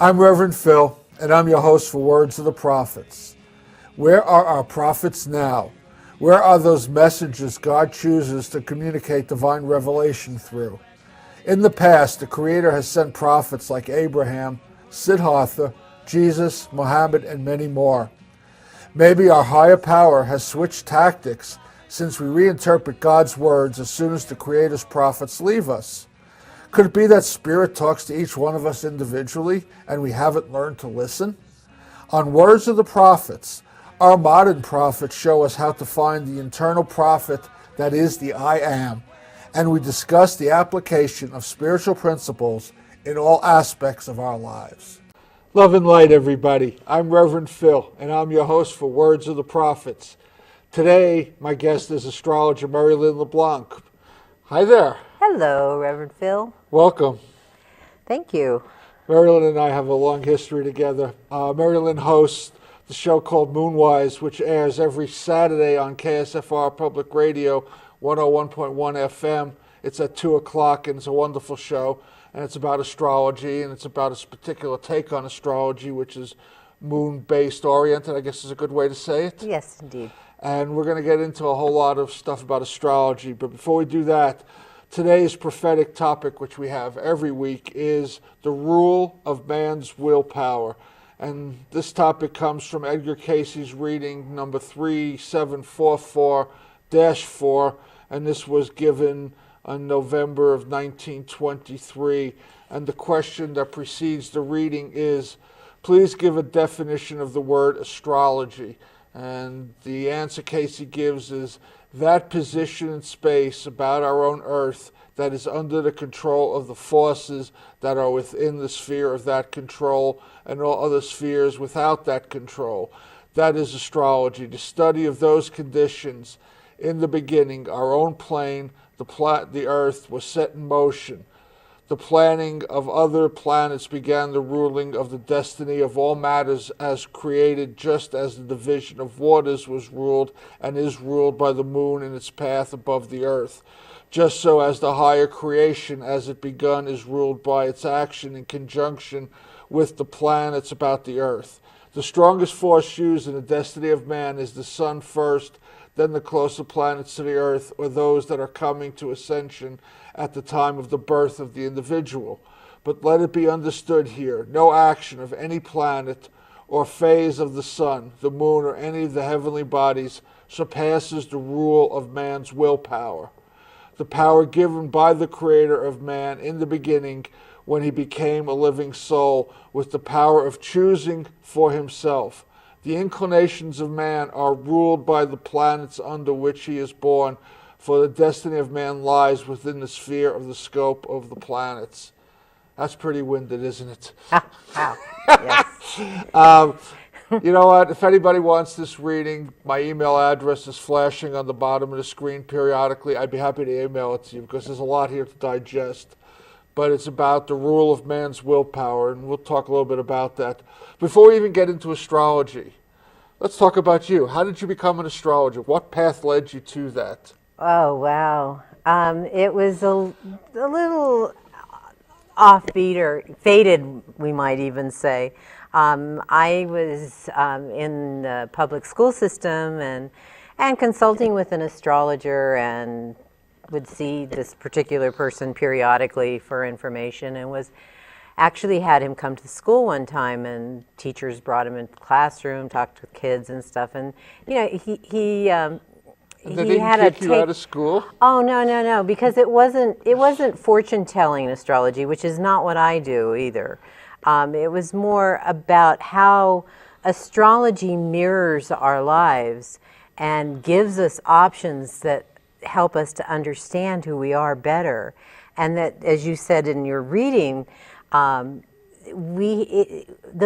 I'm Reverend Phil, and I'm your host for Words of the Prophets. Where are our prophets now? Where are those messages God chooses to communicate divine revelation through? In the past, the Creator has sent prophets like Abraham, Siddhartha, Jesus, Muhammad, and many more. Maybe our higher power has switched tactics since we reinterpret God's words as soon as the Creator's prophets leave us. Could it be that Spirit talks to each one of us individually and we haven't learned to listen? On Words of the Prophets, our modern prophets show us how to find the internal prophet that is the I Am, and we discuss the application of spiritual principles in all aspects of our lives. Love and light, everybody. I'm Reverend Phil, and I'm your host for Words of the Prophets. Today, my guest is Astrologer Merrylin LeBlanc. Hi there. Hello, Reverend Phil. Welcome. Thank you. Marilyn and I have a long history together. Marilyn hosts the show called Moonwise, which airs every Saturday on KSFR Public Radio, 101.1 FM. It's at 2 o'clock, and it's a wonderful show. And it's about astrology, and it's about a particular take on astrology, which is moon-based oriented, I guess is a good way to say it. Yes, indeed. And we're going to get into a whole lot of stuff about astrology. But before we do that, today's prophetic topic, which we have every week, is the rule of man's willpower. And this topic comes from Edgar Cayce's reading number 3744-4, and this was given in November of 1923. And the question that precedes the reading is, please give a definition of the word astrology. And the answer Cayce gives is, that position in space about our own Earth that is under the control of the forces that are within the sphere of that control and all other spheres without that control. That is astrology, the study of those conditions. In the beginning, our own plane, the Earth, was set in motion. The planning of other planets began the ruling of the destiny of all matters as created, just as the division of waters was ruled and is ruled by the moon in its path above the earth. Just so as the higher creation as it begun is ruled by its action in conjunction with the planets about the earth. The strongest force used in the destiny of man is the sun first, then the closer planets to the earth, or those that are coming to ascension at the time of the birth of the individual. But let it be understood here, no action of any planet or phase of the sun, the moon, or any of the heavenly bodies surpasses the rule of man's willpower. The power given by the Creator of man in the beginning, when he became a living soul, with the power of choosing for himself. The inclinations of man are ruled by the planets under which he is born, for the destiny of man lies within the sphere of the scope of the planets. That's pretty winded, isn't it? Wow. Yes. You know what? If anybody wants this reading, my email address is flashing on the bottom of the screen periodically. I'd be happy to email it to you because there's a lot here to digest. But it's about the rule of man's willpower, and we'll talk a little bit about that. Before we even get into astrology, let's talk about you. How did you become an astrologer? What path led you to that? Oh, wow. It was a little offbeat or faded, we might even say. I was in the public school system and consulting with an astrologer, and would see this particular person periodically for information, and was actually had him come to school one time, and teachers brought him into the classroom, talked to kids and stuff, and you know he had a kick you out of school? Oh no, because it wasn't fortune telling in astrology, which is not what I do either. It was more about how astrology mirrors our lives and gives us options that help us to understand who we are better. And that, as you said in your reading, the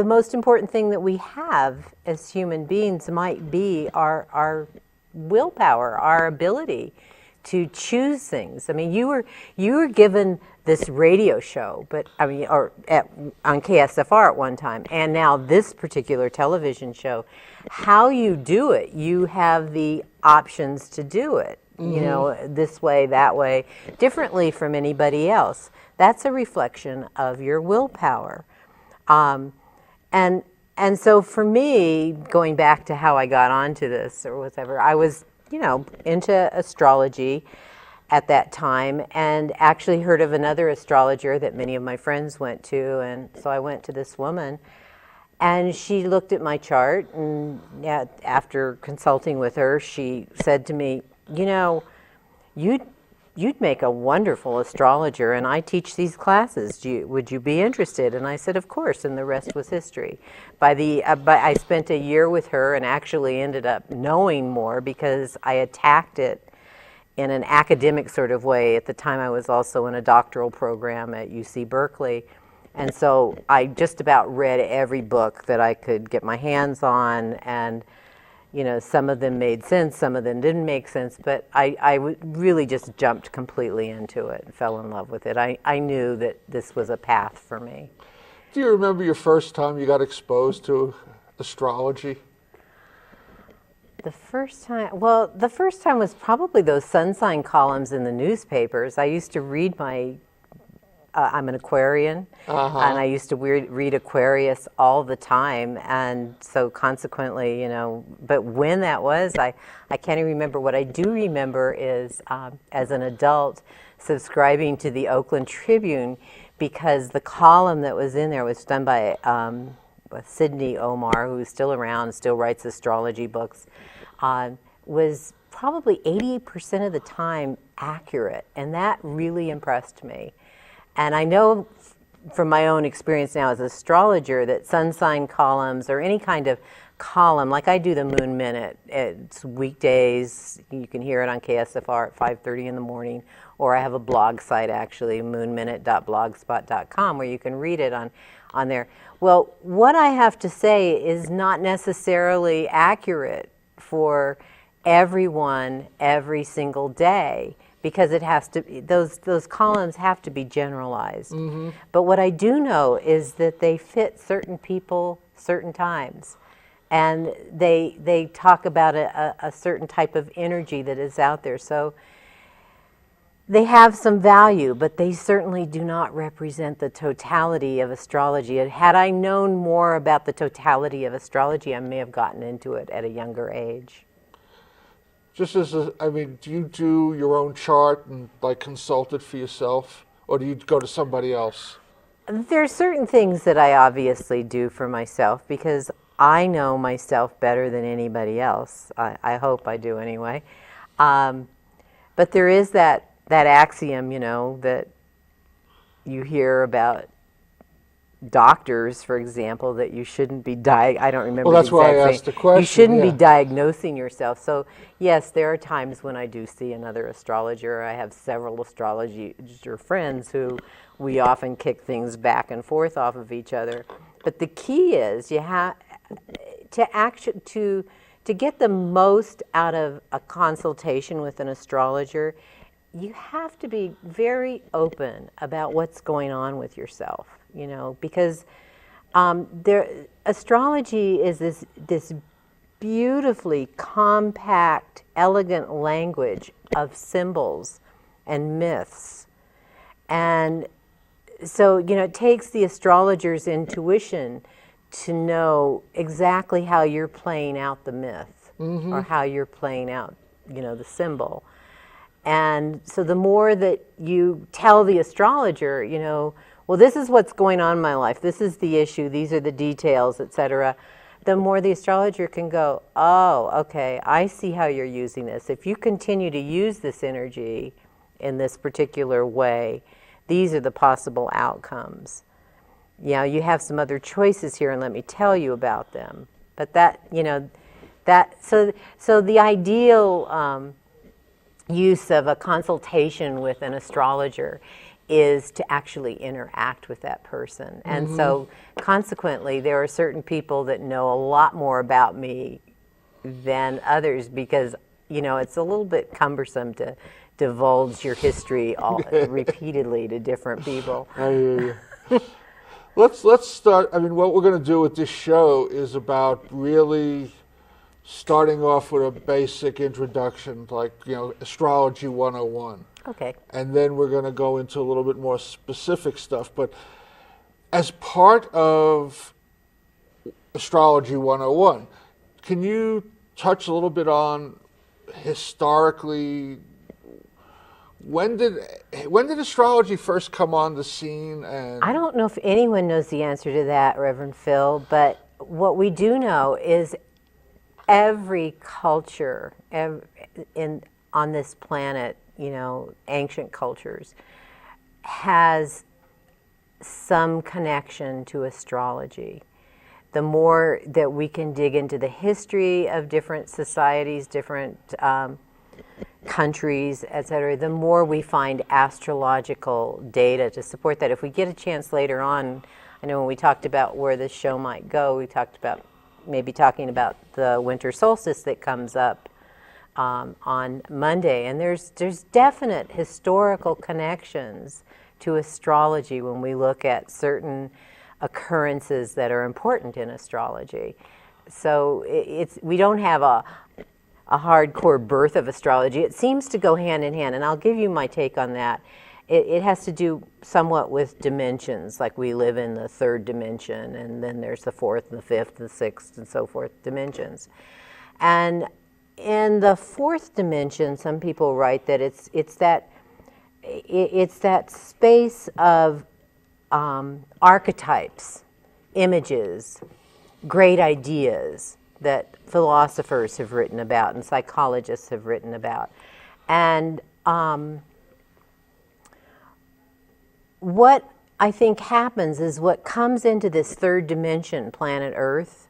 most important thing that we have as human beings might be our willpower, our ability to choose things. I mean, you were given this radio show, but I mean, on KSFR at one time, and now this particular television show. How you do it, you have the options to do it. You know, this way, that way, differently from anybody else. That's a reflection of your willpower. And and so for me, going back to how I got onto this or whatever, I was, into astrology at that time, and actually heard of another astrologer that many of my friends went to, and so I went to this woman, and she looked at my chart, and after consulting with her, she said to me, you'd make a wonderful astrologer, and I teach these classes. Would you be interested? And I said, of course, and the rest was history. But I spent a year with her and actually ended up knowing more because I attacked it in an academic sort of way. At the time, I was also in a doctoral program at UC Berkeley. And so I just about read every book that I could get my hands on, and some of them made sense, some of them didn't make sense, but I really just jumped completely into it and fell in love with it. I knew that this was a path for me. Do you remember your first time you got exposed to astrology? The first time was probably those sun sign columns in the newspapers. I used to read I'm an Aquarian, and I used to read Aquarius all the time, and so consequently, but when that was, I can't even remember. What I do remember is, as an adult, subscribing to the Oakland Tribune, because the column that was in there was done by Sidney Omar, who's still around, still writes astrology books, was probably 80% of the time accurate, and that really impressed me. And I know from my own experience now as an astrologer that sun sign columns or any kind of column, like I do the Moon Minute, it's weekdays, you can hear it on KSFR at 5:30 in the morning, or I have a blog site actually, moonminute.blogspot.com, where you can read it on there. Well, what I have to say is not necessarily accurate for everyone every single day, because it has to, those columns have to be generalized. Mm-hmm. But what I do know is that they fit certain people, certain times. And they talk about a certain type of energy that is out there. So they have some value, but they certainly do not represent the totality of astrology. And had I known more about the totality of astrology, I may have gotten into it at a younger age. Just do you do your own chart and consult it for yourself, or do you go to somebody else? There are certain things that I obviously do for myself because I know myself better than anybody else. I hope I do anyway. But there is that axiom, that you hear about doctors, for example, that you shouldn't be I don't remember. Well, that's why I asked the question. You shouldn't be diagnosing yourself. So yes, there are times when I do see another astrologer. I have several astrologer friends who we often kick things back and forth off of each other. But the key is you have to get the most out of a consultation with an astrologer. You have to be very open about what's going on with yourself. Because astrology is this beautifully compact, elegant language of symbols and myths. And so, it takes the astrologer's intuition to know exactly how you're playing out the myth, mm-hmm. or how you're playing out, the symbol. And so the more that you tell the astrologer, well, this is what's going on in my life, this is the issue, these are the details, etc., the more the astrologer can go, oh, okay, I see how you're using this. If you continue to use this energy in this particular way, these are the possible outcomes. You have some other choices here, and let me tell you about them. But so the ideal use of a consultation with an astrologer is to actually interact with that person. And mm-hmm. so consequently, there are certain people that know a lot more about me than others because, it's a little bit cumbersome to divulge your history repeatedly to different people. I hear you. Let's start. What we're going to do with this show is about really starting off with a basic introduction, Astrology 101. Okay. And then we're going to go into a little bit more specific stuff. But as part of Astrology 101, can you touch a little bit on historically, when did astrology first come on the scene? And I don't know if anyone knows the answer to that, Reverend Phil, but what we do know is every culture on this planet, ancient cultures, has some connection to astrology. The more that we can dig into the history of different societies, different countries, etc., the more we find astrological data to support that. If we get a chance later on, I know when we talked about where this show might go, we talked about maybe talking about the winter solstice that comes up on Monday. And there's definite historical connections to astrology when we look at certain occurrences that are important in astrology. So we don't have a hardcore birth of astrology. It seems to go hand in hand, and I'll give you my take on that. It has to do somewhat with dimensions, like we live in the third dimension, and then there's the fourth and the fifth and the sixth and so forth dimensions. And in the fourth dimension, some people write that it's that space of archetypes, images, great ideas that philosophers have written about and psychologists have written about. And what I think happens is what comes into this third dimension, planet Earth,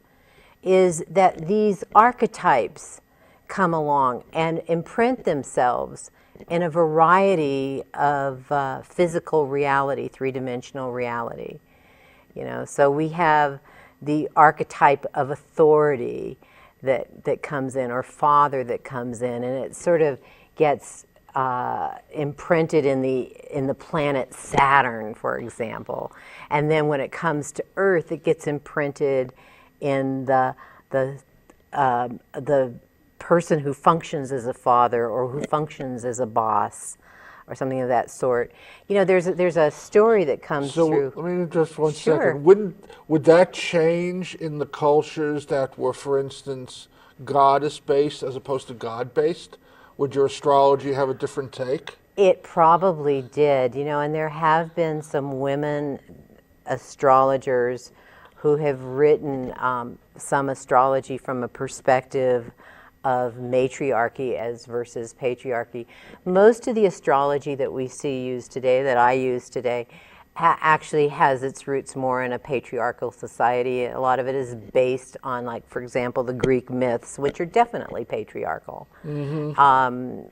is that these archetypes come along and imprint themselves in a variety of physical reality, three-dimensional reality. So we have the archetype of authority that comes in, or father that comes in, and it sort of gets imprinted in the planet Saturn, for example. And then when it comes to Earth, it gets imprinted in the person who functions as a father or who functions as a boss or something of that sort. There's a story that comes through. So, let me just one Sure. second. Would that change in the cultures that were, for instance, goddess-based as opposed to God-based? Would your astrology have a different take? It probably did, and there have been some women astrologers who have written some astrology from a perspective of matriarchy as versus patriarchy. Most of the astrology that we see used today, that I use today, actually has its roots more in a patriarchal society. A lot of it is based on, like, for example, the Greek myths, which are definitely patriarchal. Mm-hmm.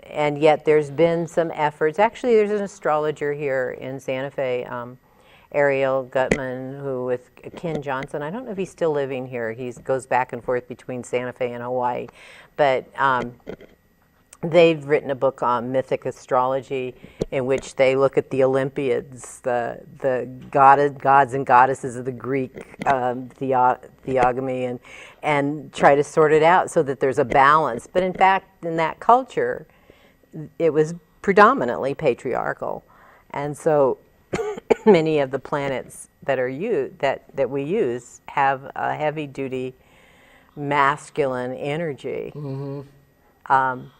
And yet there's been some efforts. Actually, there's an astrologer here in Santa Fe, Ariel Gutman, who with Ken Johnson. I don't know if he's still living here. He goes back and forth between Santa Fe and Hawaii. But they've written a book on mythic astrology in which they look at the Olympiads, the gods and goddesses of the Greek theogony, and try to sort it out so that there's a balance. But in fact, in that culture, it was predominantly patriarchal. And so many of the planets that are that we use have a heavy-duty masculine energy. Mm-hmm.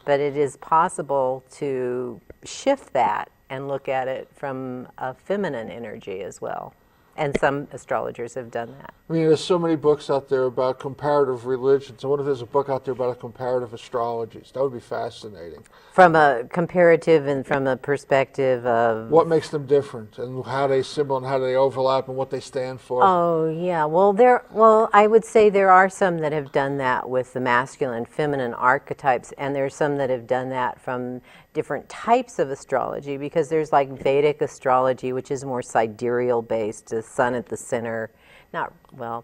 But it is possible to shift that and look at it from a feminine energy as well. And some astrologers have done that. I mean, there's so many books out there about comparative religions. I wonder if there's a book out there about comparative astrologies. That would be fascinating. From a comparative and from a perspective of... what makes them different and how they symbol and how they overlap and what they stand for. Oh, yeah. Well, I would say there are some that have done that with the masculine, feminine archetypes, and there's some that have done that from different types of astrology, because there's like Vedic astrology, which is more sidereal based, the sun at the center. The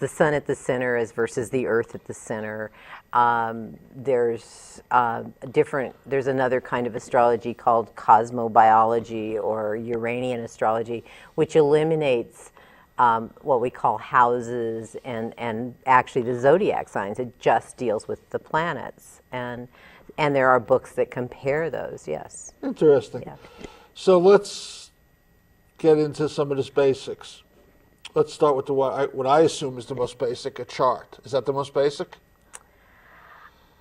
sun at the center as versus the earth at the center. There's another kind of astrology called cosmobiology or Uranian astrology, which eliminates what we call houses and actually the zodiac signs. It just deals with the planets, and there are books that compare those. Yes. Interesting. Yeah. So let's get into some of this basics. Let's start with what I assume is the most basic, a chart. Is that the most basic?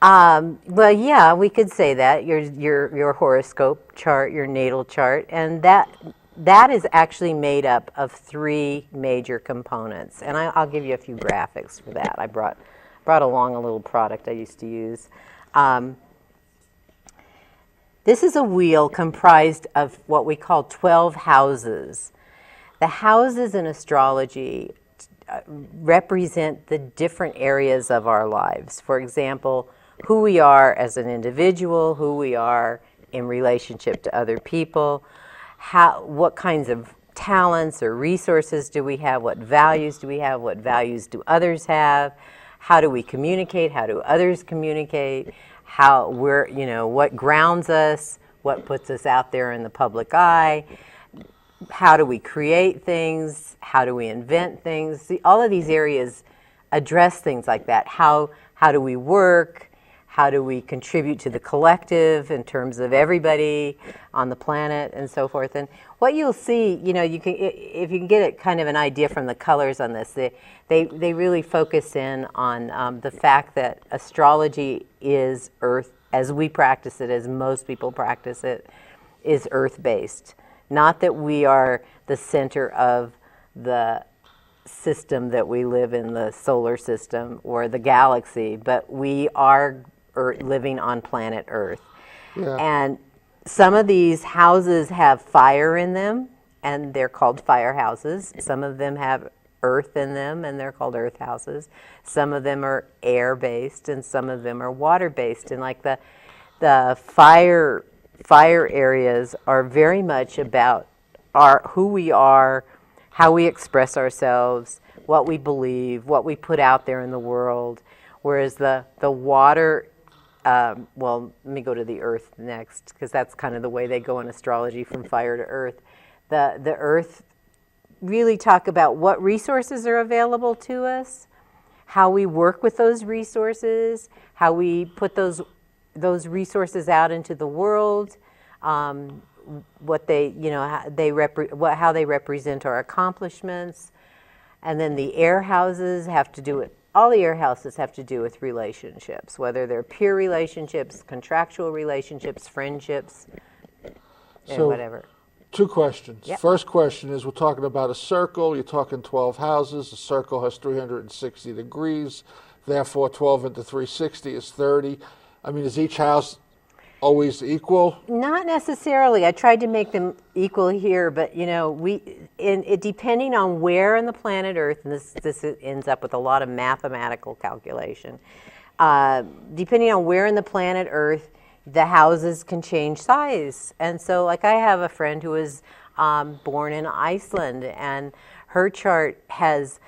Well, yeah, we could say that your horoscope chart, your natal chart, and that is actually made up of 3 major components. And I'll give you a few graphics for that. I brought along a little product I used to use. This is a wheel comprised of what we call 12 houses. The houses in astrology represent the different areas of our lives. For example, who we are as an individual, who we are in relationship to other people, what kinds of talents or resources do we have, what values do we have, what values do others have, how do we communicate, how do others communicate, what grounds us, what puts us out there in the public eye, how do we create things, how do we invent things. See, all of these areas address things like that. How do we work? How do we contribute to the collective in terms of everybody on the planet and so forth? And what you'll see, if you can get it kind of an idea from the colors on this, they really focus in on the fact that astrology is Earth, as we practice it, as most people practice it, is Earth-based. Not that we are the center of the system that we live in, the solar system or the galaxy, but we are living on planet Earth. Yeah. And some of these houses have fire in them, and they're called fire houses. Some of them have earth in them, and they're called earth houses. Some of them are air-based, and some of them are water-based. And like the fire areas are very much about who we are, how we express ourselves, what we believe, what we put out there in the world. Whereas the water, well, let me go to the earth next, because that's kind of the way they go in astrology, from fire to earth. The earth really talk about what resources are available to us, how we work with those resources, how we put those resources out into the world, what how they represent our accomplishments. And then the air houses have to do with, all the air houses have to do with relationships, whether they're peer relationships, contractual relationships, friendships, and whatever. 2 questions. Yep. First question is, we're talking about a circle. You're talking 12 houses. A circle has 360 degrees. Therefore, 12 into 360 is 30. I mean, is each house always equal? Not necessarily. I tried to make them equal here, but depending on where on the planet Earth, and this ends up with a lot of mathematical calculation. Depending on where in the planet Earth, the houses can change size. And so, like, I have a friend who was born in Iceland, and her chart has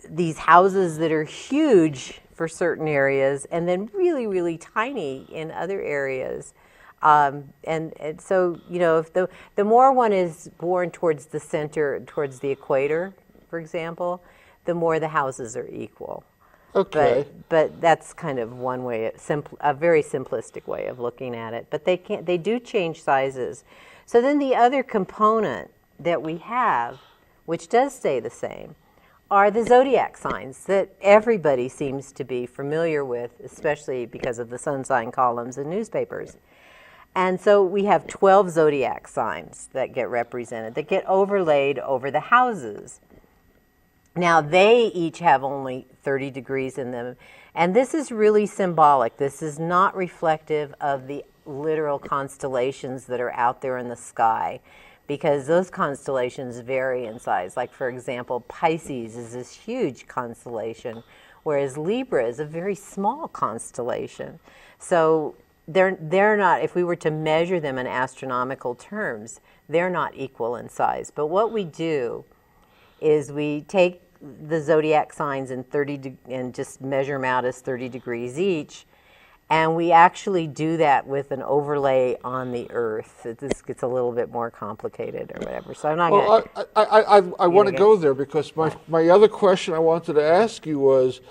these houses that are huge for certain areas, and then really, really tiny in other areas. And so, if the more one is born towards the center, towards the equator, for example, the more the houses are equal. Okay. But that's kind of one way, a very simplistic way of looking at it. But they do change sizes. So then the other component that we have, which does stay the same, are the zodiac signs that everybody seems to be familiar with, especially because of the sun sign columns in newspapers. And so we have 12 zodiac signs that get represented, that get overlaid over the houses. Now, they each have only 30 degrees in them, and this is really symbolic. This is not reflective of the literal constellations that are out there in the sky, because those constellations vary in size. Like, for example, Pisces is this huge constellation, whereas Libra is a very small constellation. So they're not, if we were to measure them in astronomical terms, they're not equal in size. But what we do is we take the zodiac signs and just measure them out as 30 degrees each, and we actually do that with an overlay on the Earth. This gets a little bit more complicated or whatever. So I'm not going to... I want to go there, because my other question I wanted to ask you was,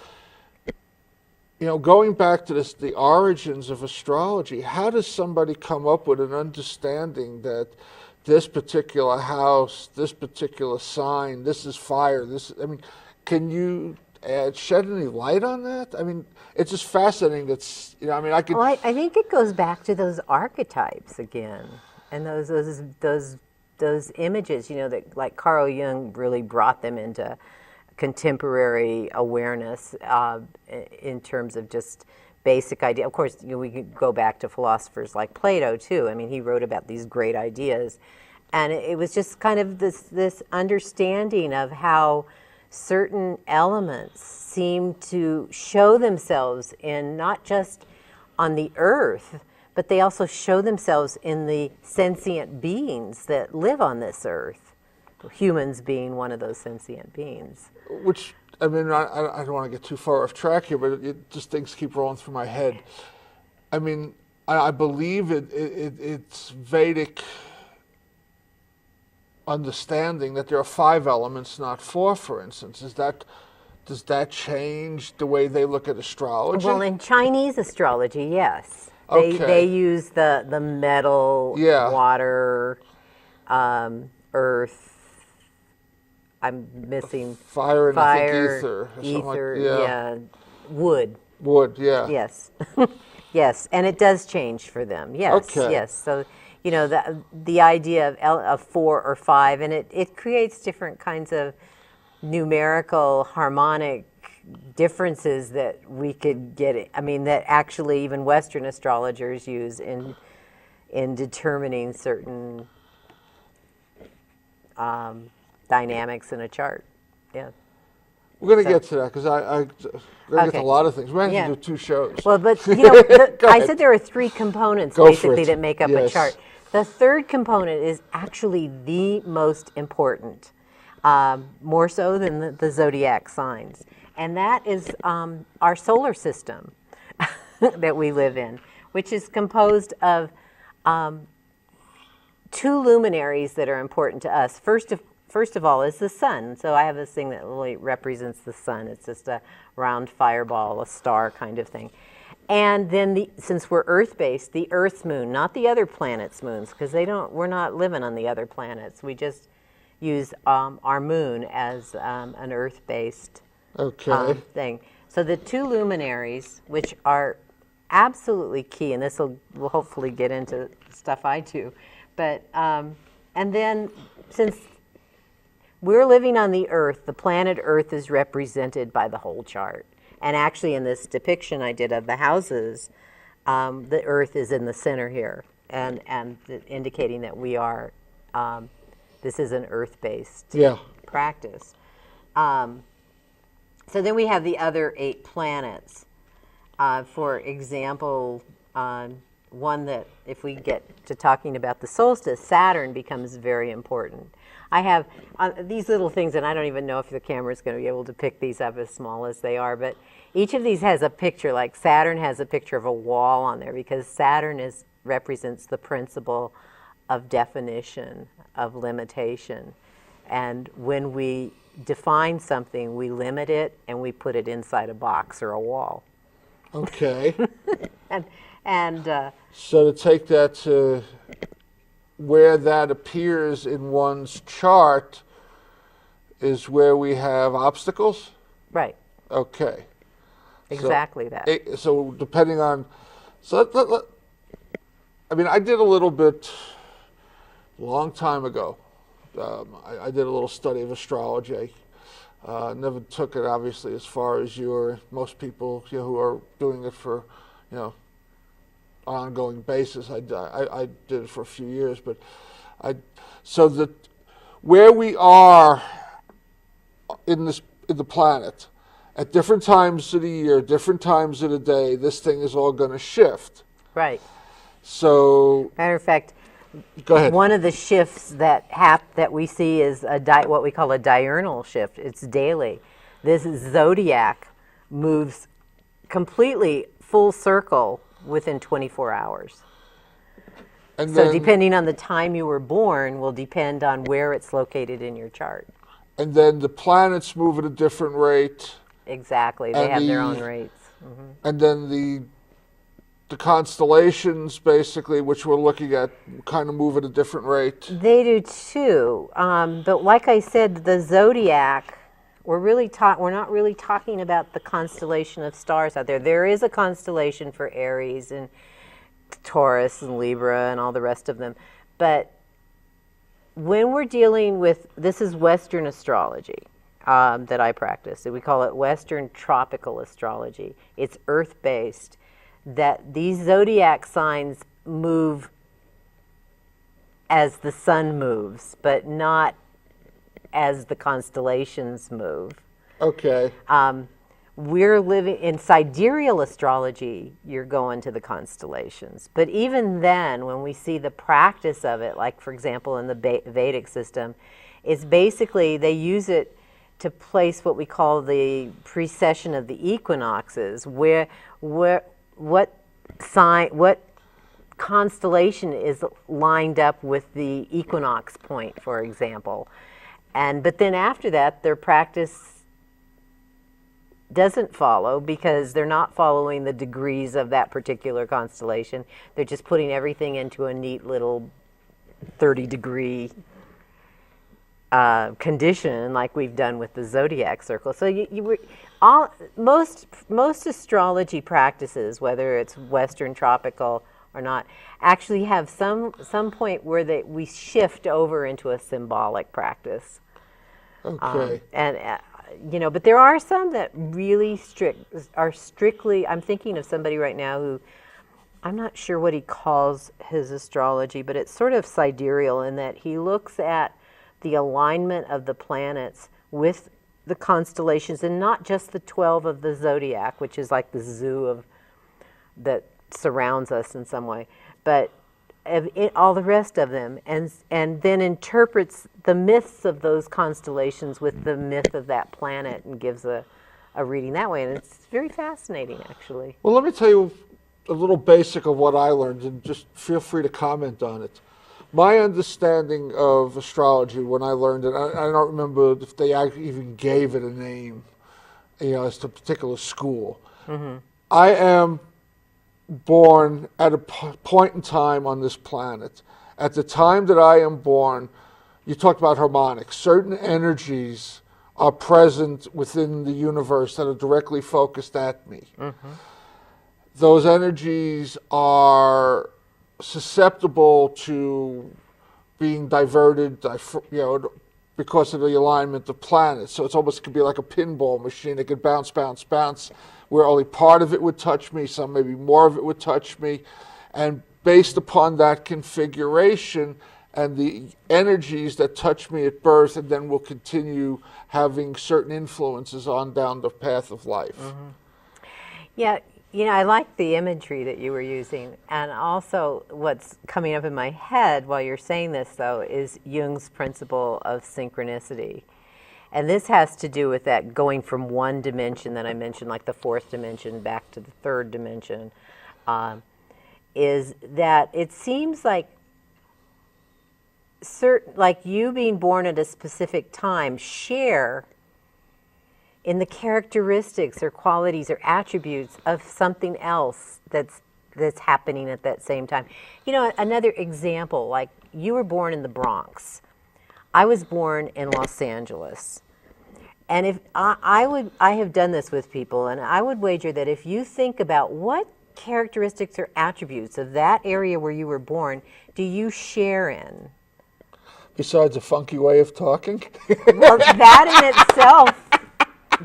going back to the origins of astrology, how does somebody come up with an understanding that this particular house, this particular sign, this is fire. I mean, can you shed any light on that? I mean, it's just fascinating. That's, you know, I mean, I could. Well, I think it goes back to those archetypes again, and those images. You know, that like Carl Jung really brought them into contemporary awareness in terms of just basic idea. Of course, you know, we could go back to philosophers like Plato too. I mean, he wrote about these great ideas, and it was just kind of this understanding of how certain elements seem to show themselves in not just on the earth, but they also show themselves in the sentient beings that live on this earth, humans being one of those sentient beings. Which, I mean, I don't want to get too far off track here, but just things keep rolling through my head. I mean, I believe it's Vedic understanding that there are 5 elements, not 4, for instance. Does that change the way they look at astrology? Well, in Chinese astrology, yes. Okay. They use the metal, water, earth. I'm missing fire and I think ether, like, wood. Wood, yeah. Yes, yes, and it does change for them. Yes, Okay. yes. So, you know, the idea of 4 or 5, and it creates different kinds of numerical harmonic differences that we could get. I mean, that actually even Western astrologers use in determining certain dynamics in a chart. Yeah. We're going to get to that because we're going to get to a lot of things. We're going to do 2 shows. Well, but you know, I said there are 3 components basically that make up a chart. The 3rd component is actually the most important, more so than the zodiac signs, and that is our solar system that we live in, which is composed of 2 luminaries that are important to us. First of all is the sun. So I have this thing that really represents the sun. It's just a round fireball, a star kind of thing. And then since we're Earth-based, the Earth's moon, not the other planets' moons, because we're not living on the other planets. We just use our moon as an Earth-based thing. So the 2 luminaries, which are absolutely key, and this will hopefully get into stuff I do, but and then since we're living on the Earth, the planet Earth is represented by the whole chart. And actually in this depiction I did of the houses, the Earth is in the center here, and indicating that we are, this is an Earth-based practice. So then we have the other 8 planets. For example, one that, if we get to talking about the solstice, Saturn becomes very important. I have these little things, and I don't even know if the camera is going to be able to pick these up as small as they are, but each of these has a picture. Like Saturn has a picture of a wall on there because Saturn represents the principle of definition, of limitation. And when we define something, we limit it and we put it inside a box or a wall. Okay. and so to take that to where that appears in one's chart is where we have obstacles? Right. Okay. Exactly that. So depending on, I mean, I did a little bit, long time ago, I did a little study of astrology. Never took it, obviously, as far as most people who are doing it for, ongoing basis. I did it for a few years, but where we are in the planet at different times of the year, different times of the day, this thing is all going to shift. Right. So, matter of fact, go ahead. One of the shifts that we see is what we call a diurnal shift. It's daily. This zodiac moves completely full circle within 24 hours. And so depending on the time you were born will depend on where it's located in your chart. And then the planets move at a different rate. Exactly. They have their own rates. Mm-hmm. And then the the constellations, basically, which we're looking at, kind of move at a different rate. They do too. But like I said, the zodiac, we're not really talking about the constellation of stars out there. There is a constellation for Aries and Taurus and Libra and all the rest of them. But when we're dealing with, this is Western astrology that I practice. We call it Western tropical astrology. It's earth-based. That these zodiac signs move as the sun moves, but not as the constellations move. Okay. We're living in sidereal astrology, you're going to the constellations. But even then, when we see the practice of it, like for example in the Vedic system, it's basically they use it to place what we call the precession of the equinoxes, what constellation is lined up with the equinox point, for example. But then after that, their practice doesn't follow because they're not following the degrees of that particular constellation. They're just putting everything into a neat little 30-degree condition, like we've done with the zodiac circle. So most astrology practices, whether it's Western tropical or not, actually have some point where we shift over into a symbolic practice. Okay. But there are some that really are strictly, I'm thinking of somebody right now who, I'm not sure what he calls his astrology, but it's sort of sidereal in that he looks at the alignment of the planets with the constellations, and not just the 12 of the zodiac, which is like the zoo that surrounds us in some way, but all the rest of them, and then interprets the myths of those constellations with the myth of that planet and gives a reading that way. And it's very fascinating, actually. Well, let me tell you a little basic of what I learned, and just feel free to comment on it. My understanding of astrology when I learned it, I don't remember if they even gave it a name, as to a particular school. Mm-hmm. I am born at a point in time on this planet. At the time that I am born, you talked about harmonics. Certain energies are present within the universe that are directly focused at me. Mm-hmm. Those energies are susceptible to being diverted, because of the alignment of planets. So it's almost could be like a pinball machine. It could bounce, bounce, bounce, where only part of it would touch me, some maybe more of it would touch me. And based upon that configuration and the energies that touch me at birth, and then will continue having certain influences on down the path of life. Mm-hmm. Yeah, I like the imagery that you were using. And also what's coming up in my head while you're saying this, though, is Jung's principle of synchronicity. And this has to do with that going from one dimension that I mentioned, like the fourth dimension, back to the third dimension, is that it seems like you being born at a specific time share in the characteristics or qualities or attributes of something else that's happening at that same time. Another example, like you were born in the Bronx. I was born in Los Angeles. And if I have done this with people, and I would wager that if you think about what characteristics or attributes of that area where you were born do you share in? Besides a funky way of talking? Well, that in itself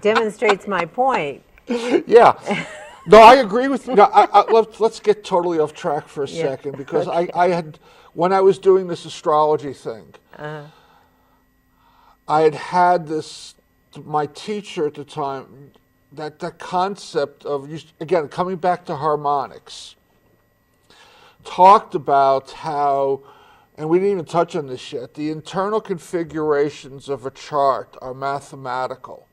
demonstrates my point. Yeah. No, I agree with you. No, let's get totally off track for a second, because okay. I had, when I was doing this astrology thing, I had this, my teacher at the time, that concept of, again, coming back to harmonics, talked about how, and we didn't even touch on this yet, the internal configurations of a chart are mathematical.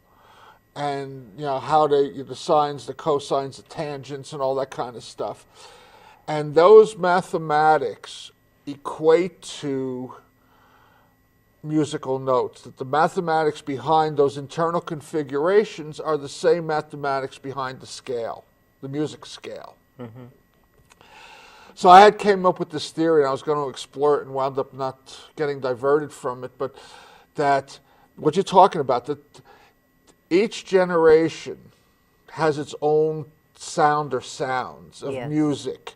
And, how the sines, the cosines, the tangents, and all that kind of stuff. And those mathematics equate to musical notes, that the mathematics behind those internal configurations are the same mathematics behind the scale, the music scale. Mm-hmm. So I had came up with this theory, and I was going to explore it and wound up not getting diverted from it, but that what you're talking about, that each generation has its own sound or sounds of Yes. music.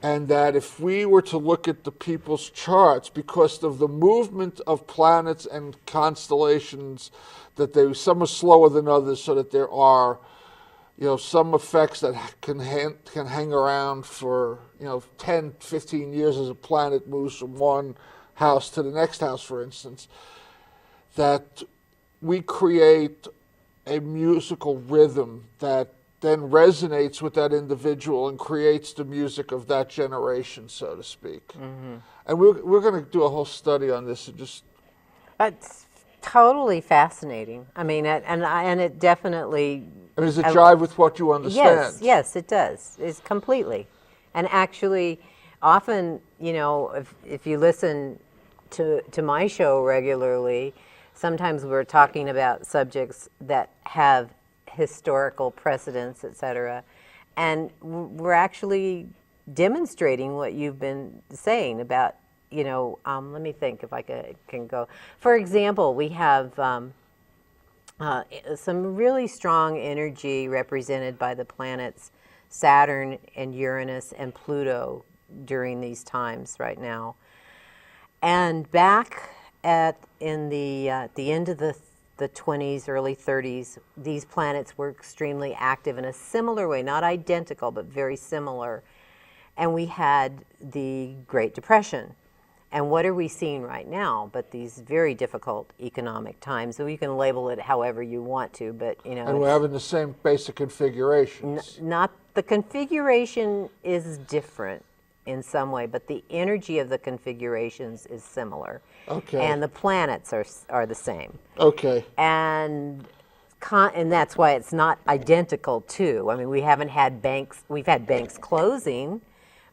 And that if we were to look at the people's charts, because of the movement of planets and constellations, that some are slower than others, so that there are, some effects that can hang around for, 10, 15 years as a planet moves from one house to the next house, for instance, that we create a musical rhythm that then resonates with that individual and creates the music of that generation, so to speak. Mm-hmm. And we're going to do a whole study on this. And just It's totally fascinating. I mean, and it definitely. does it jive with what you understand? Yes, it does. It's completely. And actually, often, if you listen to my show regularly, sometimes we're talking about subjects that have historical precedents, etc., and we're actually demonstrating what you've been saying about, let me think if I can go. For example, we have some really strong energy represented by the planets Saturn and Uranus and Pluto during these times right now. And back at the end of the 20s, early 30s, these planets were extremely active in a similar way, not identical, but very similar. And we had the Great Depression. And what are we seeing right now but these very difficult economic times? So you can label it however you want to, but And we're having the same basic configurations. Not the configuration is different in some way, but the energy of the configurations is similar. Okay. And the planets are the same. Okay. And that's why it's not identical too. I mean, we've had banks closing,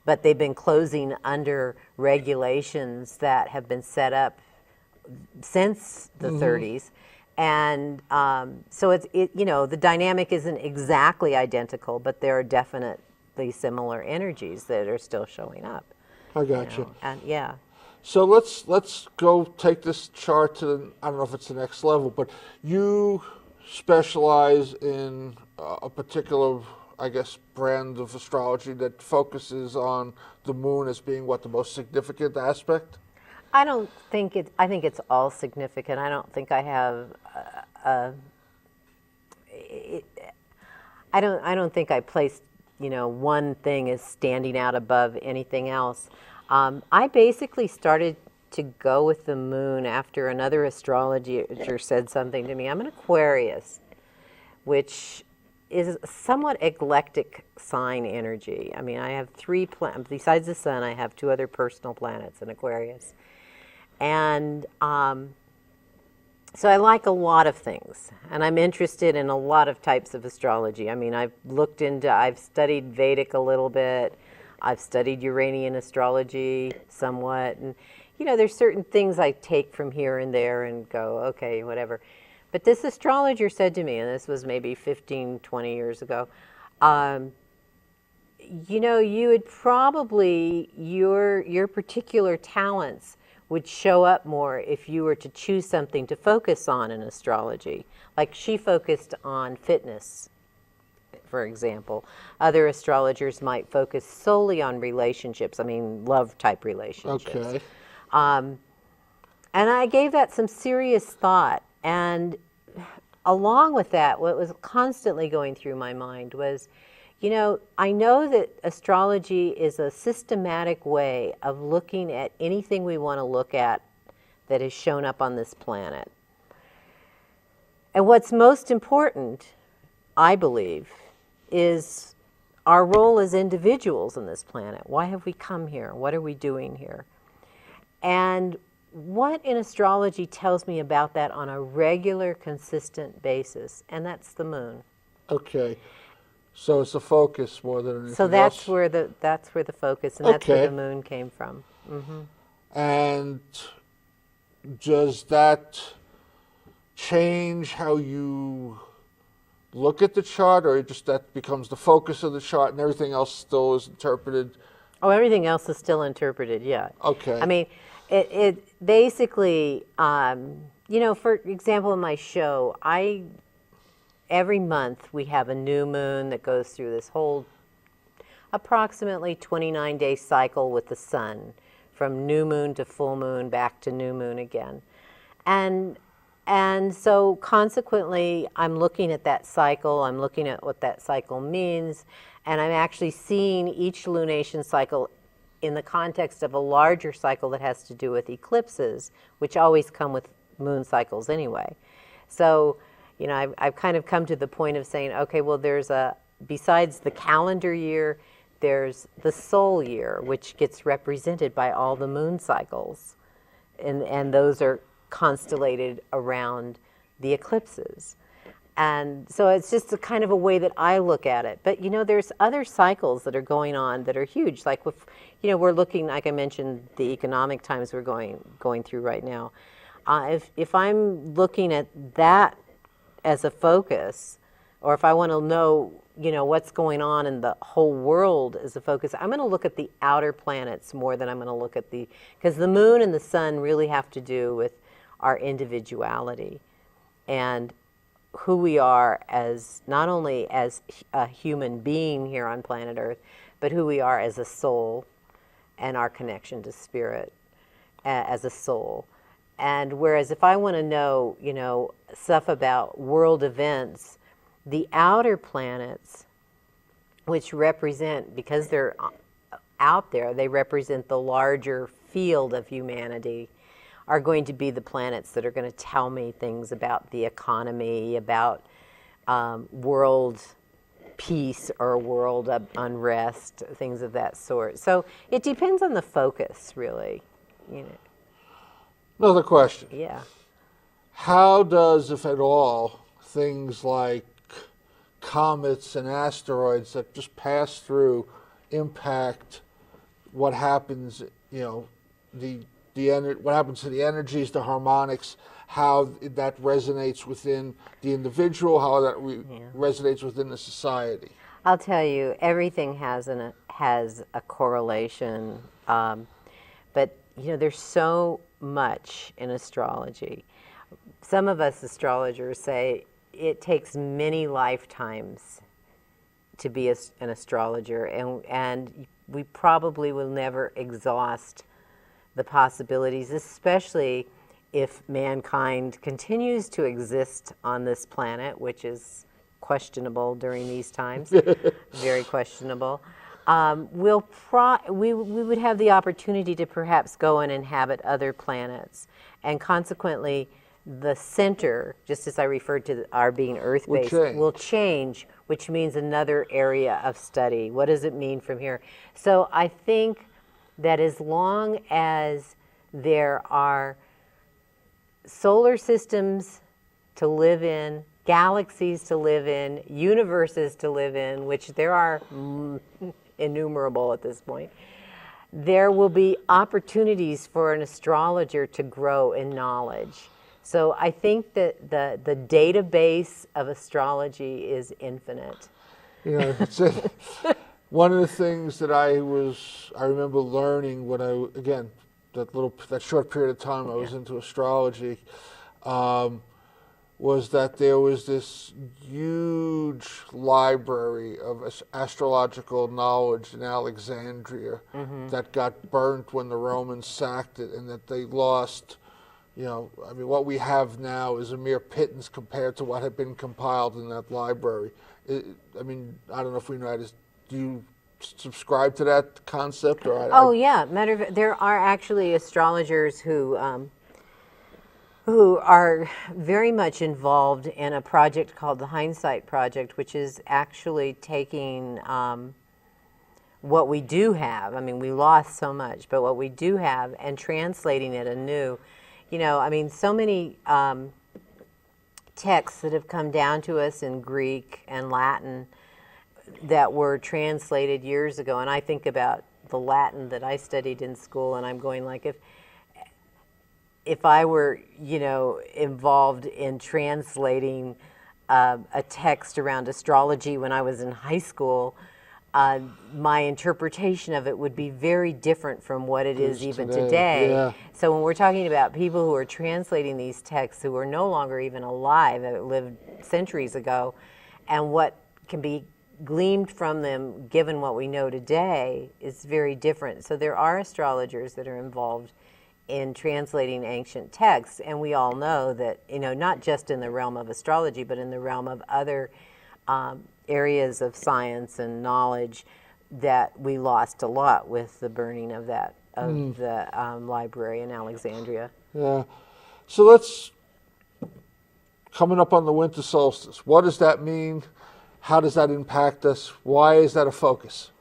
but they've been closing under regulations that have been set up since the 30s. And so the dynamic isn't exactly identical, but there are definitely similar energies that are still showing up. I got you. And yeah. So let's go take this chart to I don't know if it's the next level, but you specialize in a particular, I guess, brand of astrology that focuses on the moon as being the most significant aspect? I think it's all significant. I don't think I have I don't think I placed one thing as standing out above anything else. I basically started to go with the moon after another astrologer said something to me. I'm an Aquarius, which is somewhat eclectic sign energy. I mean, I have besides the sun, I have 2 other personal planets in Aquarius. And so I like a lot of things, and I'm interested in a lot of types of astrology. I mean, I've studied Vedic a little bit, I've studied Uranian astrology somewhat, and there's certain things I take from here and there and go, okay, whatever. But this astrologer said to me, and this was maybe 15, 20 years ago, you would probably, your particular talents would show up more if you were to choose something to focus on in astrology. Like she focused on fitness, for example. Other astrologers might focus solely on relationships, love-type relationships. Okay. And I gave that some serious thought. And along with that, what was constantly going through my mind was, I know that astrology is a systematic way of looking at anything we want to look at that has shown up on this planet. And what's most important, I believe, is our role as individuals on this planet. Why have we come here? What are we doing here? And what in astrology tells me about that on a regular, consistent basis, and that's the moon. Okay. So it's a focus more than anything So that's else. where the focus, and that's where the moon came from. Mm-hmm. And does that change how you look at the chart, or just that becomes the focus of the chart and everything else still is interpreted Oh, everything else is still interpreted, yeah. Okay. I mean, it basically, for example, in my show, every month we have a new moon that goes through this whole approximately 29-day cycle with the sun, from new moon to full moon, back to new moon again. And so consequently, I'm looking at that cycle, I'm looking at what that cycle means, and I'm actually seeing each lunation cycle in the context of a larger cycle that has to do with eclipses, which always come with moon cycles anyway. So, I've kind of come to the point of saying, okay, well, besides the calendar year, there's the soul year, which gets represented by all the moon cycles. And those are constellated around the eclipses. And so it's just a kind of a way that I look at it. But, there's other cycles that are going on that are huge. Like, we're looking, like I mentioned, the economic times we're going through right now. If I'm looking at that as a focus, or if I want to know, what's going on in the whole world as a focus, I'm going to look at the outer planets more than I'm going to look at because the moon and the sun really have to do with our individuality and who we are as, not only as a human being here on planet Earth, but who we are as a soul and our connection to spirit as a soul. And whereas if I want to know, stuff about world events, the outer planets, which represent, because they're out there, they represent the larger field of humanity, are going to be the planets that are going to tell me things about the economy, about world peace or world unrest, things of that sort. So it depends on the focus, really. Another question. Yeah. How does, if at all, things like comets and asteroids that just pass through impact what happens, what happens to the energies, the harmonics, how that resonates within the individual, how that resonates within the society? I'll tell you, everything has a correlation, but there's so much in astrology. Some of us astrologers say it takes many lifetimes to be an astrologer, and we probably will never exhaust the possibilities, especially if mankind continues to exist on this planet, which is questionable during these times, very questionable. We would have the opportunity to perhaps go and inhabit other planets, and consequently, the center, just as I referred to our being Earth-based, will change, which means another area of study. What does it mean from here? So I think that as long as there are solar systems to live in, galaxies to live in, universes to live in, which there are innumerable at this point, there will be opportunities for an astrologer to grow in knowledge. So I think that the database of astrology is infinite. It's one of the things that I remember learning when that short period of time I was into astrology, was that there was this huge library of astrological knowledge in Alexandria that got burnt when the Romans sacked it, and that they lost. What we have now is a mere pittance compared to what had been compiled in that library. I don't know if we know this. Do you subscribe to that concept? Yeah. Matter of fact, there are actually astrologers who are very much involved in a project called the Hindsight Project, which is actually taking what we do have. We lost so much, but what we do have, and translating it anew. So many texts that have come down to us in Greek and Latin that were translated years ago, and I think about the Latin that I studied in school, and I'm going like, if I were, involved in translating a text around astrology when I was in high school, my interpretation of it would be very different from what it is even today. Yeah. So when we're talking about people who are translating these texts who are no longer even alive, that lived centuries ago, and what can be gleaned from them, given what we know today, is very different. So there are astrologers that are involved in translating ancient texts, and we all know that, not just in the realm of astrology, but in the realm of other areas of science and knowledge, that we lost a lot with the burning of the library in Alexandria. Yeah. So let's, coming up on the winter solstice, what does that mean? How does that impact us? Why is that a focus?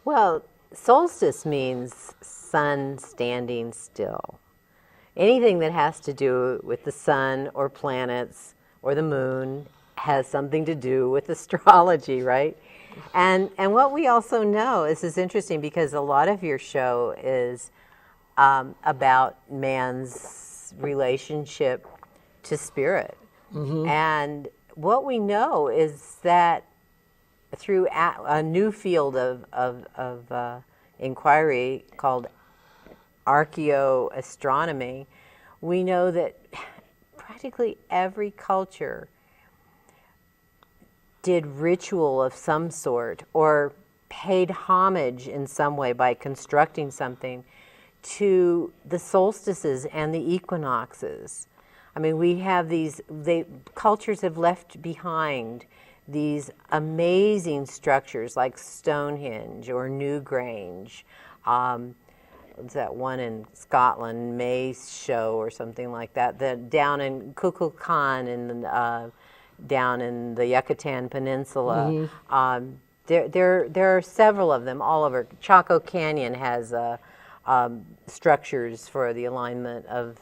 Well, solstice means sun standing still. Anything that has to do with the sun or planets or the moon has something to do with astrology, right? And what we also know, this is interesting because a lot of your show is about man's relationship to spirit. Mm-hmm. And what we know is that through a new field of inquiry called archaeoastronomy, we know that practically every culture did ritual of some sort or paid homage in some way by constructing something to the solstices and the equinoxes. I mean, we have cultures have left behind these amazing structures like Stonehenge or Newgrange. What's that one in Scotland, May's Show or something like that? Down in Kukulkan and down in the Yucatan Peninsula. Mm-hmm. There are several of them all over. Chaco Canyon has structures for the alignment of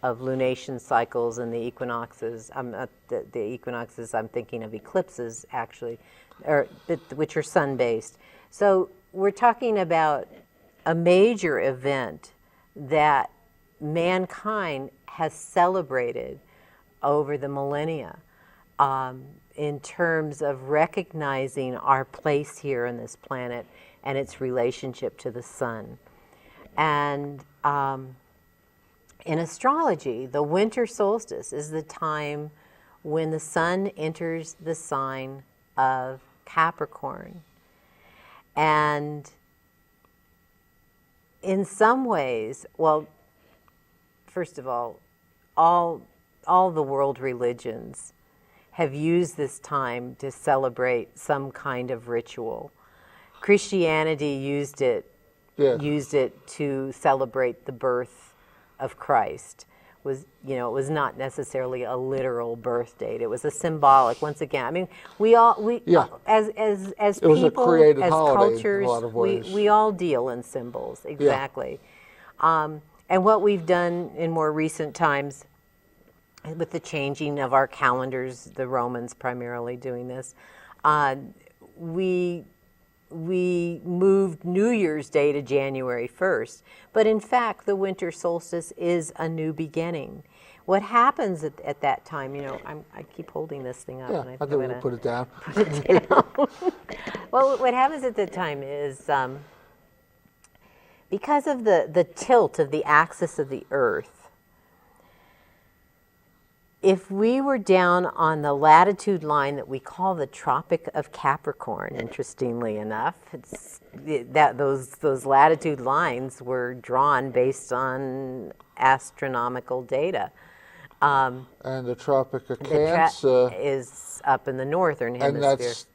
lunation cycles and the equinoxes. The equinoxes, I'm thinking of eclipses actually, which are sun-based. So we're talking about a major event that mankind has celebrated over the millennia in terms of recognizing our place here on this planet and its relationship to the sun. And in astrology, the winter solstice is the time when the sun enters the sign of Capricorn. And in some ways, well, first of all the world religions have used this time to celebrate some kind of ritual. Christianity used it to celebrate the birth of Christ. It was not necessarily a literal birth date. It was a symbolic. Once again, I mean, as people, as cultures, we all deal in symbols, exactly. Yeah. And what we've done in more recent times, with the changing of our calendars, the Romans primarily doing this, we moved New Year's Day to January 1st. But in fact, the winter solstice is a new beginning. What happens at that time, I keep holding this thing up. Yeah, and I think we'll put it down. Well, what happens at that time is because of the tilt of the axis of the Earth, if we were down on the latitude line that we call the Tropic of Capricorn, interestingly enough, those latitude lines were drawn based on astronomical data. And the Tropic of Cancer is up in the northern hemisphere. And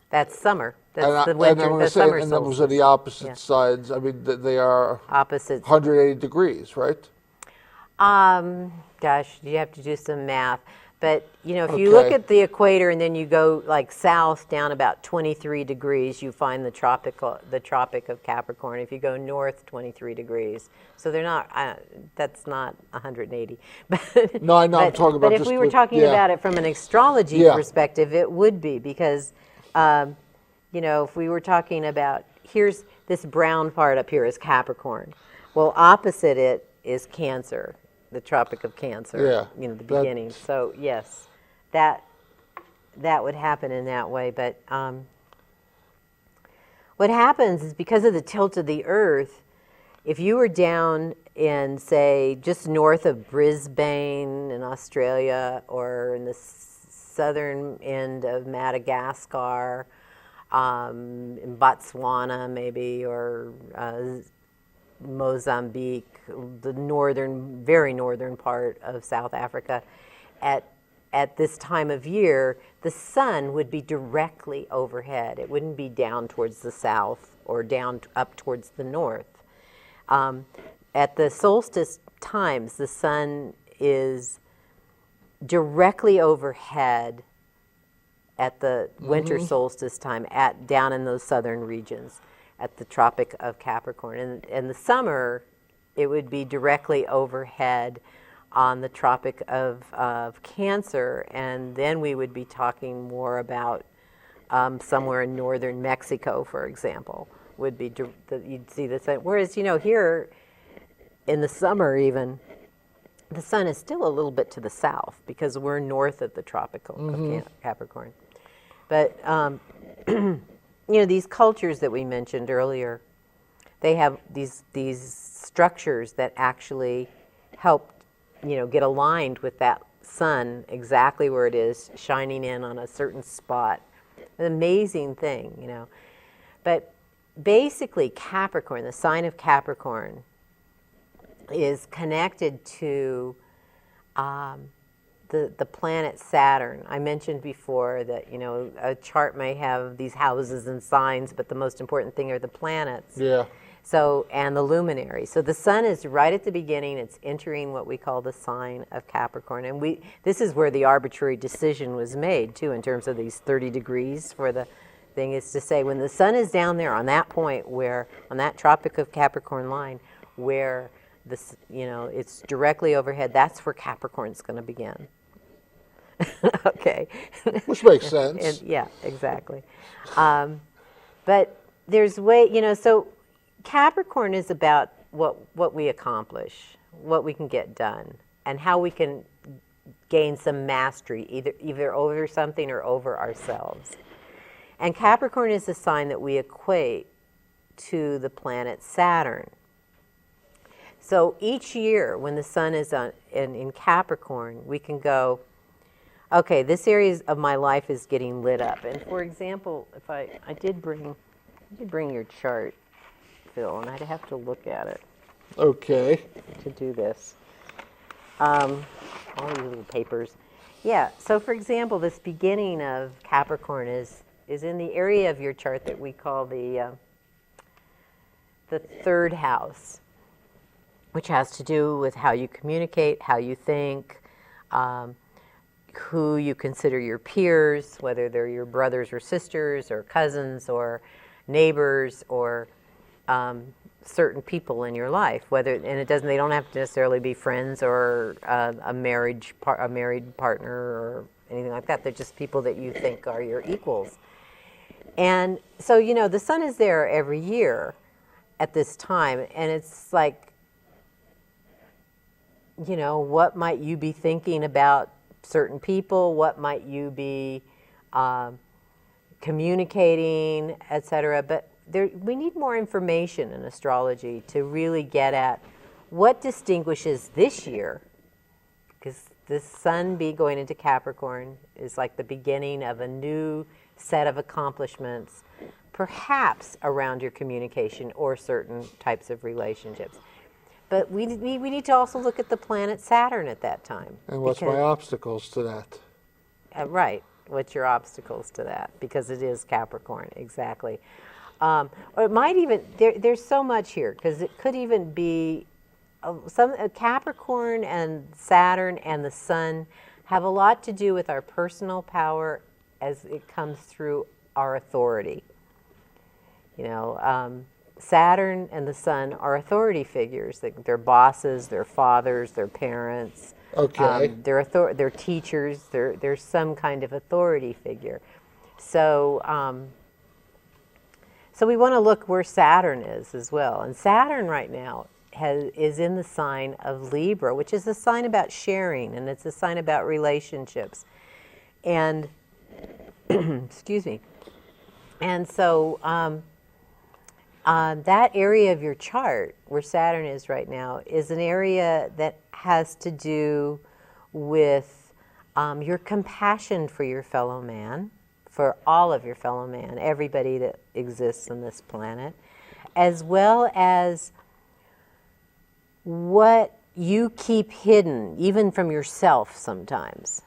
that's summer. That's the winter, the summer solstice. And those are the opposite sides. I mean, they are opposites. 180 degrees, right? Gosh, you have to do some math. But, if you look at the equator and then you go like south down about 23 degrees, you find the Tropic of Capricorn. If you go north 23 degrees. So they're not, that's not 180. No, I know, I'm talking about But if we were talking about it from an astrology perspective, it would be because, if we were talking about, here's this brown part up here is Capricorn. Well, opposite it is Cancer. The Tropic of Cancer, the beginning. So yes, that would happen in that way. But what happens is because of the tilt of the Earth, if you were down in, say, just north of Brisbane in Australia, or in the southern end of Madagascar, in Botswana maybe, or Mozambique, the northern, very northern part of South Africa, at this time of year, the sun would be directly overhead. It wouldn't be down towards the south or down up towards the north. At the solstice times, the sun is directly overhead at the winter solstice time, down in those southern regions, at the Tropic of Capricorn. And in the summer, it would be directly overhead on the Tropic of Cancer, and then we would be talking more about somewhere in northern Mexico, for example, would be you'd see the sun. Whereas, here in the summer even, the sun is still a little bit to the south because we're north of the tropical of Capricorn. But these cultures that we mentioned earlier, they have these structures that actually help get aligned with that sun exactly where it is, shining in on a certain spot. An amazing thing, But basically, Capricorn, the sign of Capricorn, is connected to the planet Saturn. I mentioned before that, a chart may have these houses and signs, but the most important thing are the planets. Yeah. So, and the luminary. So the sun is right at the beginning. It's entering what we call the sign of Capricorn. And this is where the arbitrary decision was made, too, in terms of these 30 degrees for the thing, is to say when the sun is down there on that point where, on that Tropic of Capricorn line, where it's directly overhead, that's where Capricorn's going to begin. Okay. Which makes sense. Yeah, exactly. But there's so Capricorn is about what we accomplish, what we can get done, and how we can gain some mastery, either over something or over ourselves. And Capricorn is a sign that we equate to the planet Saturn. So each year when the sun is in Capricorn, we can go, okay, this area of my life is getting lit up. And for example, if I did bring your chart, Phil, and I'd have to look at it. Okay. To do this. All these little papers. Yeah, so for example, this beginning of Capricorn is in the area of your chart that we call the third house, which has to do with how you communicate, how you think, who you consider your peers, whether they're your brothers or sisters or cousins or neighbors or certain people in your life. They don't have to necessarily be friends or a married partner or anything like that. They're just people that you think are your equals. And so the sun is there every year at this time, and it's like, what might you be thinking about certain people? What might you be communicating, etc.? But we need more information in astrology to really get at what distinguishes this year, because the sun going into Capricorn is like the beginning of a new set of accomplishments, perhaps around your communication or certain types of relationships. But we need to also look at the planet Saturn at that time. And what's my obstacles to that? Right. What's your obstacles to that? Because it is Capricorn, exactly. Or it might even, there's so much here, because it could even be Capricorn and Saturn and the sun have a lot to do with our personal power as it comes through our authority. Saturn and the sun are authority figures. They're bosses, they're fathers, they're parents. Okay. They're teachers. They're some kind of authority figure. So we want to look where Saturn is as well. And Saturn right now is in the sign of Libra, which is a sign about sharing, and it's a sign about relationships. And excuse me. And so that area of your chart, where Saturn is right now, is an area that has to do with your compassion for your fellow man, for all of your fellow man, everybody that exists on this planet, as well as what you keep hidden, even from yourself sometimes.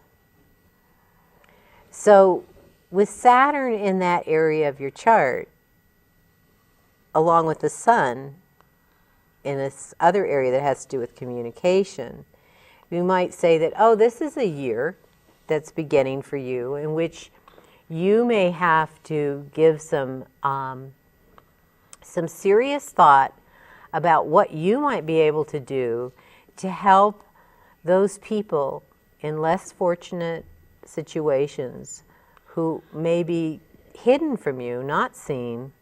So with Saturn in that area of your chart, along with the Sun in this other area that has to do with communication, you might say that, oh, this is a year that's beginning for you in which you may have to give some serious thought about what you might be able to do to help those people in less fortunate situations who may be hidden from you, not seen,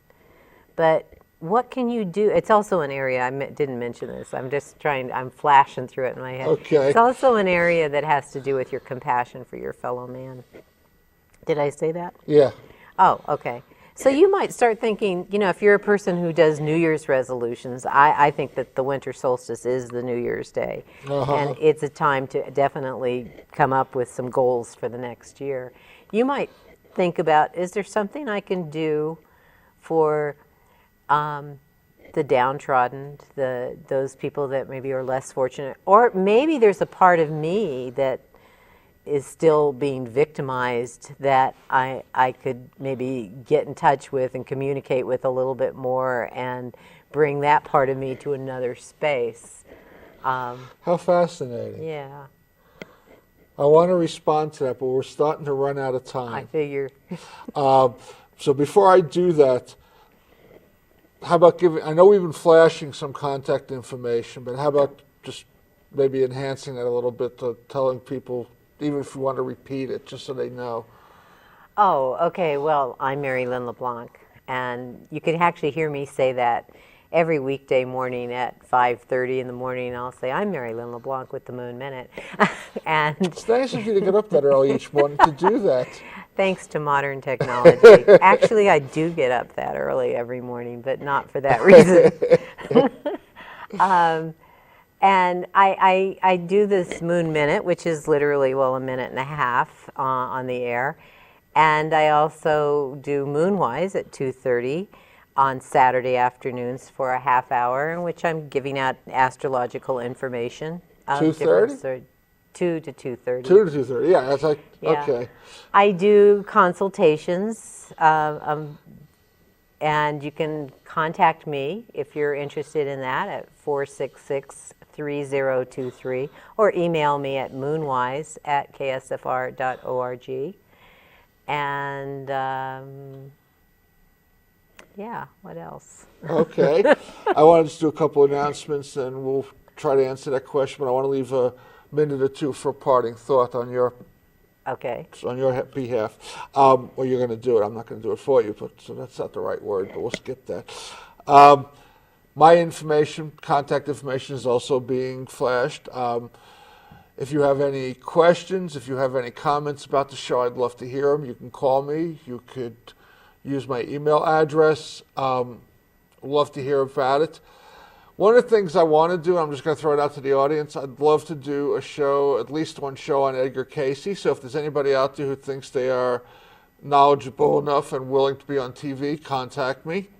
but what can you do? It's also an area, didn't mention this, I'm flashing through it in my head. Okay. It's also an area that has to do with your compassion for your fellow man. Did I say that? Yeah. Oh, okay. So you might start thinking, if you're a person who does New Year's resolutions, I think that the winter solstice is the New Year's Day. And it's a time to definitely come up with some goals for the next year. You might think about, is there something I can do for the downtrodden, those people that maybe are less fortunate? Or maybe there's a part of me that is still being victimized that I could maybe get in touch with and communicate with a little bit more and bring that part of me to another space. How fascinating. Yeah. I want to respond to that, but we're starting to run out of time. I figure. So before I do that, how about I know we've been flashing some contact information, but how about just maybe enhancing that a little bit to telling people, even if you want to repeat it, just so they know. Oh, okay. Well, I'm Merrylin LeBlanc, and you can actually hear me say that every weekday morning at 5:30 in the morning. I'll say, I'm Merrylin LeBlanc with the Moon Minute. And it's nice of you to get up that early each morning to do that. Thanks to modern technology. Actually, I do get up that early every morning, but not for that reason. And I do this Moon Minute, which is literally, a minute and a half on the air. And I also do Moonwise at 2:30 on Saturday afternoons for a half hour, in which I'm giving out astrological information. 2:30? 2 to 2:30. 2 to 2:30, yeah. That's like, Yeah. Okay. I do consultations, and you can contact me if you're interested in that at 466-3023, or email me at moonwise@ksfr.org. And yeah, what else? Okay. I want to just do a couple announcements, and we'll try to answer that question, but I want to leave a minute or two for a parting thought on your behalf. Or you're going to do it. I'm not going to do it for you, so that's not the right word, but we'll skip that. My information, contact information, is also being flashed. If you have any questions, if you have any comments about the show, I'd love to hear them. You can call me. You could use my email address. Love to hear about it. One of the things I want to do, I'm just going to throw it out to the audience, I'd love to do a show, at least one show on Edgar Cayce. So if there's anybody out there who thinks they are knowledgeable enough and willing to be on TV, contact me.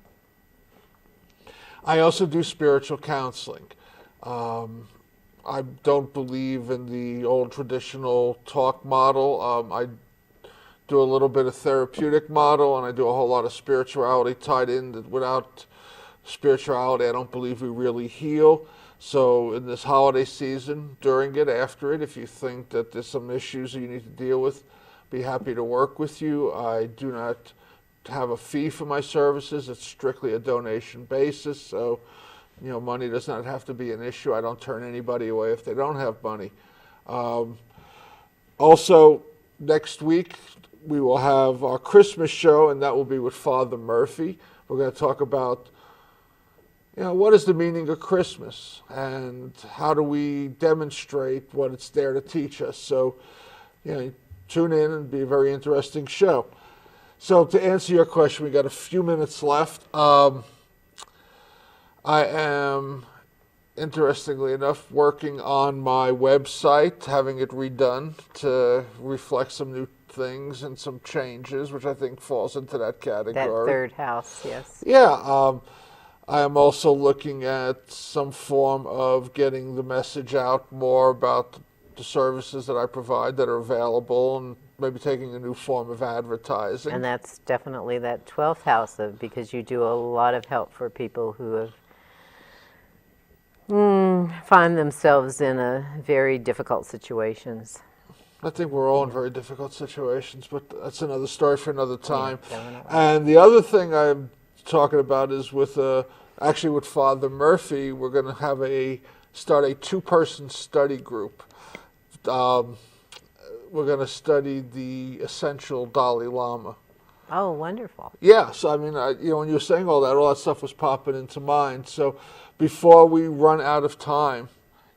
I also do spiritual counseling. I don't believe in the old traditional talk model. I do a little bit of therapeutic model, and I do a whole lot of spirituality tied in. That without spirituality, I don't believe we really heal. So in this holiday season, during it, after it, if you think that there's some issues that you need to deal with, be happy to work with you. I do not have a fee for my services. It's strictly a donation basis. So, money does not have to be an issue. I don't turn anybody away if they don't have money. Also, next week, we will have our Christmas show, and that will be with Father Murphy. We're going to talk about, what is the meaning of Christmas, and how do we demonstrate what it's there to teach us. So, tune in and be a very interesting show. So to answer your question, we got a few minutes left. I am, interestingly enough, working on my website, having it redone to reflect some new things and some changes, which I think falls into that category. That third house, yes. Yeah. I am also looking at some form of getting the message out more about the services that I provide that are available, and maybe taking a new form of advertising. And that's definitely that 12th house, because you do a lot of help for people who have find themselves in a very difficult situations. I think we're all in very difficult situations, but that's another story for another time. Yeah, and the other thing I'm talking about is with actually with Father Murphy, we're going to start a 2-person study group. We're going to study the essential Dalai Lama. Oh, wonderful. Yeah, so I mean, when you were saying all that stuff was popping into mind. So before we run out of time,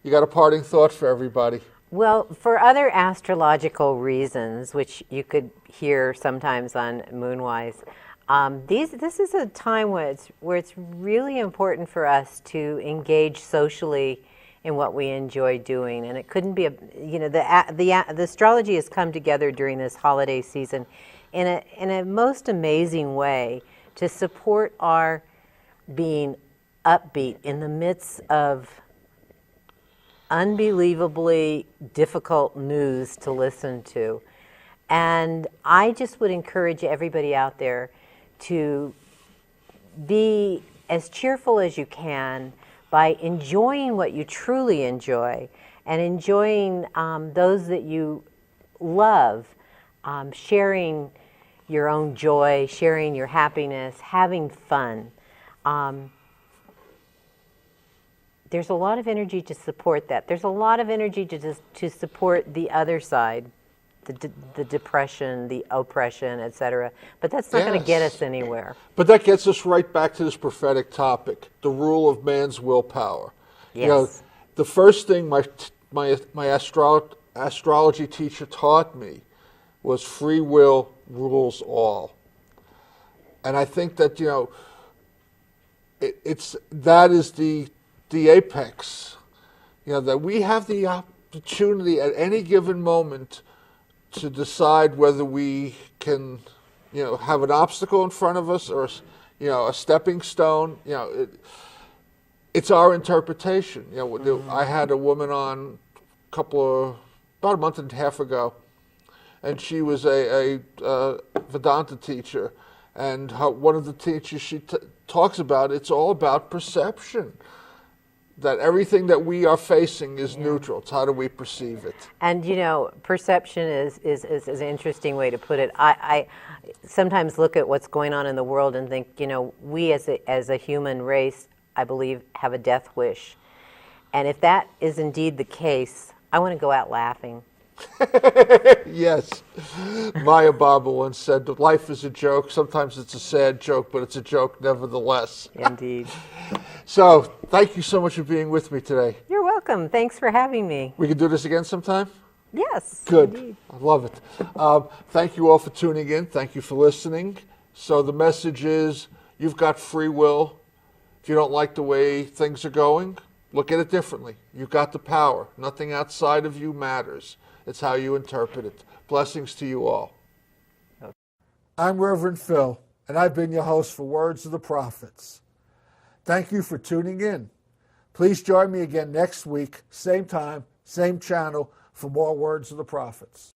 you got a parting thought for everybody? Well, for other astrological reasons, which you could hear sometimes on Moonwise, this is a time where it's really important for us to engage socially in what we enjoy doing, and it couldn't be the astrology has come together during this holiday season in a most amazing way to support our being upbeat in the midst of unbelievably difficult news to listen to. And I just would encourage everybody out there to be as cheerful as you can by enjoying what you truly enjoy and enjoying those that you love, sharing your own joy, sharing your happiness, having fun. There's a lot of energy to support that. There's a lot of energy to support the other side, the depression, the oppression, etc. But that's not going to get us anywhere. But that gets us right back to this prophetic topic, the rule of man's willpower. Yes. The first thing my astrology teacher taught me was free will rules all. And I think that, that is the apex, that we have the opportunity at any given moment to decide whether we can, have an obstacle in front of us or, a stepping stone. It's our interpretation. I had a woman on about a month and a half ago, and she was a Vedanta teacher, and one of the teachers she talks about, it's all about perception. That everything that we are facing is neutral. It's how do we perceive it? And perception is an interesting way to put it. I sometimes look at what's going on in the world and think, we as a human race, I believe, have a death wish. And if that is indeed the case, I want to go out laughing. Yes. Maya Baba once said that life is a joke. Sometimes it's a sad joke, but it's a joke nevertheless. Indeed. So, thank you so much for being with me today. You're welcome. Thanks for having me. We can do this again sometime? Yes. Good. Indeed. I love it. Thank you all for tuning in. Thank you for listening. So the message is, you've got free will. If you don't like the way things are going, look at it differently. You've got the power. Nothing outside of you matters. It's how you interpret it. Blessings to you all. Okay. I'm Reverend Phil, and I've been your host for Words of the Prophets. Thank you for tuning in. Please join me again next week, same time, same channel, for more Words of the Prophets.